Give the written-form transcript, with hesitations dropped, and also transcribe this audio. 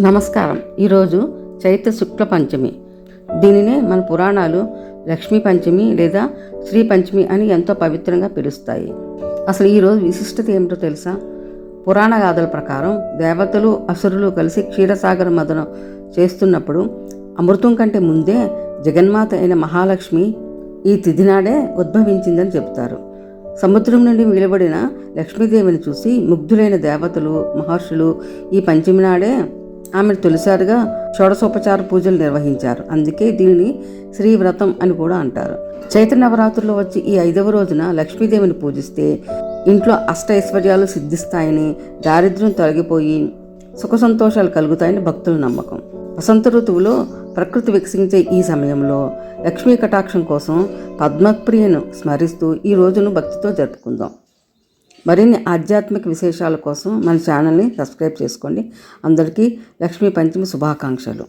నమస్కారం. ఈరోజు చైత్ర శుక్ల పంచమి. దీనినే మన పురాణాలు లక్ష్మీ పంచమి లేదా శ్రీ పంచమి అని ఎంతో పవిత్రంగా పిలుస్తాయి. అసలు ఈరోజు విశిష్టత ఏమిటో తెలుసా? పురాణ గాథల ప్రకారం దేవతలు అసురులు కలిసి క్షీరసాగర మదనం చేస్తున్నప్పుడు అమృతం కంటే ముందే జగన్మాత అయిన మహాలక్ష్మి ఈ తిథి నాడే ఉద్భవించిందని చెబుతారు. సముద్రం నుండి వెలువడిన లక్ష్మీదేవిని చూసి ముగ్ధులైన దేవతలు మహర్షులు ఈ పంచమి నాడే ఆమెను తొలిసారిగా షోడశోపచార పూజలు నిర్వహించారు. అందుకే దీనిని శ్రీవ్రతం అని కూడా అంటారు. చైత్ర నవరాత్రుల్లో వచ్చి ఈ 5వ రోజున లక్ష్మీదేవిని పూజిస్తే ఇంట్లో అష్టైశ్వర్యాలు సిద్ధిస్తాయని, దారిద్ర్యం తొలగిపోయి సుఖ సంతోషాలు కలుగుతాయని భక్తుల నమ్మకం. వసంత ఋతువులో ప్రకృతి వికసించే ఈ సమయంలో లక్ష్మీ కటాక్షం కోసం పద్మప్రియను స్మరిస్తూ ఈ రోజును భక్తితో జరుపుకుందాం. మరిన్ని ఆధ్యాత్మిక విశేషాల కోసం మన ఛానల్ని సబ్స్క్రైబ్ చేసుకోండి. అందరికీ లక్ష్మీ పంచమి శుభాకాంక్షలు.